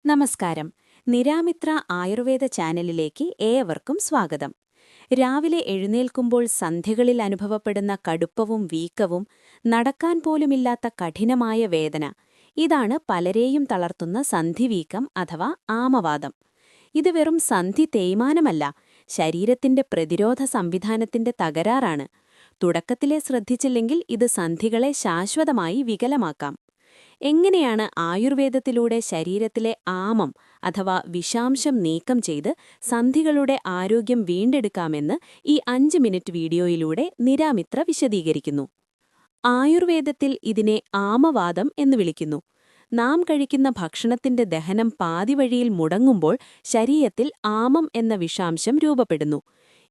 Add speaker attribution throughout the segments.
Speaker 1: നമസ്കാരം. നിരാമിത്ര ആയുർവേദ ചാനലിലേക്ക് ഏവർക്കും സ്വാഗതം. രാവിലെ എഴുന്നേൽക്കുമ്പോൾ സന്ധികളിൽ അനുഭവപ്പെടുന്ന കടുപ്പവും വീക്കവും, നടക്കാൻ പോലുമില്ലാത്ത കഠിനമായ വേദന, ഇതാണ് പലരെയും തളർത്തുന്ന സന്ധിവീക്കം അഥവാ ആമവാതം. ഇത് വെറും സന്ധി തേയ്മാനമല്ല, ശരീരത്തിന്റെ പ്രതിരോധ സംവിധാനത്തിന്റെ തകരാറാണ്. തുടക്കത്തിലെ ശ്രദ്ധിച്ചില്ലെങ്കിൽ ഇത് സന്ധികളെ ശാശ്വതമായി വികലമാക്കാം. എങ്ങനെയാണ് ആയുർവേദത്തിലൂടെ ശരീരത്തിലെ ആമം അഥവാ വിഷാംശം നീക്കം ചെയ്ത് സന്ധികളുടെ ആരോഗ്യം വീണ്ടെടുക്കാമെന്ന് ഈ 5 മിനിറ്റ് വീഡിയോയിലൂടെ നിരാമിത്ര വിശദീകരിക്കുന്നു. ആയുർവേദത്തിൽ ഇതിനെ ആമവാദം എന്ന് വിളിക്കുന്നു. നാം കഴിക്കുന്ന ഭക്ഷണത്തിന്റെ ദഹനം പാതിവഴിയിൽ മുടങ്ങുമ്പോൾ ശരീരത്തിൽ ആമം എന്ന വിഷാംശം രൂപപ്പെടുന്നു.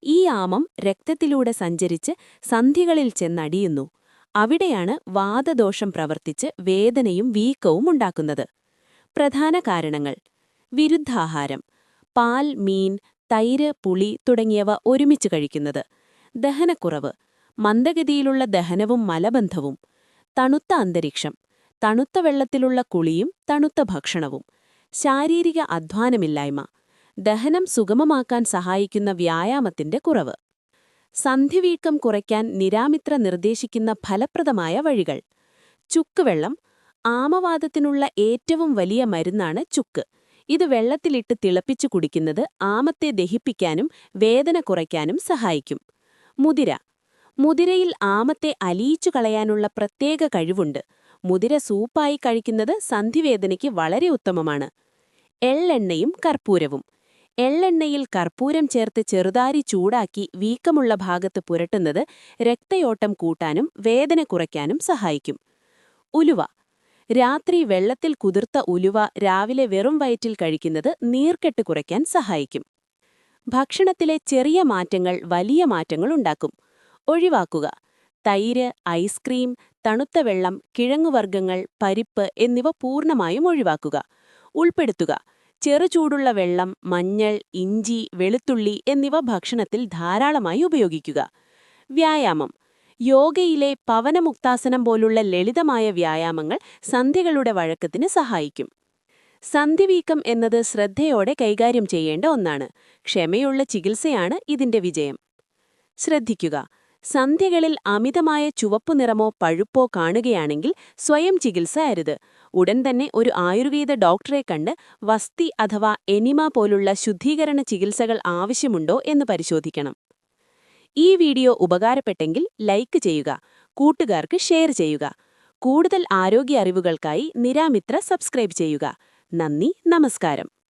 Speaker 1: ഈ ആമം രക്തത്തിലൂടെ സഞ്ചരിച്ച് സന്ധികളിൽ ചെന്നടിയുന്നു. അവിടെയാണ് വാതദോഷം പ്രവർത്തിച്ച് വേദനയും വീക്കവും ഉണ്ടാക്കുന്നത്. പ്രധാന കാരണങ്ങൾ: വിരുദ്ധാഹാരം, പാൽ, മീൻ, തൈര്, പുളി തുടങ്ങിയവ ഒരുമിച്ച് കഴിക്കുന്നത്; ദഹനക്കുറവ്, മന്ദഗതിയിലുള്ള ദഹനവും മലബന്ധവും; തണുത്ത അന്തരീക്ഷം, തണുത്ത വെള്ളത്തിലുള്ള കുളിയും തണുത്ത ഭക്ഷണവും; ശാരീരിക അധ്വാനമില്ലായ്മ, ദഹനം സുഗമമാക്കാൻ സഹായിക്കുന്ന വ്യായാമത്തിന്റെ കുറവ്. സന്ധിവീക്കം കുറയ്ക്കാൻ നിരാമിത്ര നിർദ്ദേശിക്കുന്ന ഫലപ്രദമായ വഴികൾ: ചുക്കുവെള്ളം. ആമവാദത്തിനുള്ള ഏറ്റവും വലിയ മരുന്നാണ് ചുക്ക്. ഇത് വെള്ളത്തിലിട്ട് തിളപ്പിച്ചു കുടിക്കുന്നത് ആമത്തെ ദഹിപ്പിക്കാനും വേദന കുറയ്ക്കാനും സഹായിക്കും. മുതിര. മുതിരയിൽ ആമത്തെ അലിയിച്ചു കളയാനുള്ള പ്രത്യേക കഴിവുണ്ട്. മുതിര സൂപ്പായി കഴിക്കുന്നത് സന്ധിവേദനയ്ക്ക് വളരെ ഉത്തമമാണ്. എള്ളെണ്ണയും കർപ്പൂരവും. എള്ളെണ്ണയിൽ കർപ്പൂരം ചേർത്ത് ചെറുതാരി ചൂടാക്കി വീക്കമുള്ള ഭാഗത്ത് പുരട്ടുന്നത് രക്തയോട്ടം കൂട്ടാനും വേദന കുറയ്ക്കാനും സഹായിക്കും. ഉലുവ. രാത്രി വെള്ളത്തിൽ കുതിർത്ത ഉലുവ രാവിലെ വെറും വയറ്റിൽ കഴിക്കുന്നത് നീർക്കെട്ട് കുറയ്ക്കാൻ സഹായിക്കും. ഭക്ഷണത്തിലെ ചെറിയ മാറ്റങ്ങൾ വലിയ മാറ്റങ്ങൾ ഉണ്ടാക്കും. ഒഴിവാക്കുക: തൈര്, ഐസ്ക്രീം, തണുത്ത വെള്ളം, കിഴങ്ങുവർഗ്ഗങ്ങൾ, പരിപ്പ് എന്നിവ പൂർണ്ണമായും ഒഴിവാക്കുക. ഉൾപ്പെടുത്തുക: ചെറുചൂടുള്ള വെള്ളം, മഞ്ഞൾ, ഇഞ്ചി, വെളുത്തുള്ളി എന്നിവ ഭക്ഷണത്തിൽ ധാരാളമായി ഉപയോഗിക്കുക. വ്യായാമം. യോഗയിലെ പവനമുക്താസനം പോലുള്ള ലളിതമായ വ്യായാമങ്ങൾ സന്ധികളുടെ വഴക്കത്തിന് സഹായിക്കും. സന്ധിവീക്കം എന്നത് ശ്രദ്ധയോടെ കൈകാര്യം ചെയ്യേണ്ട ഒന്നാണ്. ക്ഷമയുള്ള ചികിത്സയാണ് ഇതിന്റെ വിജയം. ശ്രദ്ധിക്കുക: സന്ധികളിൽ അമിതമായ ചുവപ്പു നിറമോ പഴുപ്പോ കാണുകയാണെങ്കിൽ സ്വയം ചികിത്സ അരുത്. ഉടൻ തന്നെ ഒരു ആയുർവേദ ഡോക്ടറെ കണ്ട് വസ്തി അഥവാ എനിമ പോലുള്ള ശുദ്ധീകരണ ചികിത്സകൾ ആവശ്യമുണ്ടോ എന്ന് പരിശോധിക്കണം. ഈ വീഡിയോ ഉപകാരപ്പെട്ടെങ്കിൽ ലൈക്ക് ചെയ്യുക, കൂട്ടുകാർക്ക് ഷെയർ ചെയ്യുക. കൂടുതൽ ആരോഗ്യ അറിവുകൾക്കായി നിരാമിത്ര സബ്സ്ക്രൈബ് ചെയ്യുക. നന്ദി, നമസ്കാരം.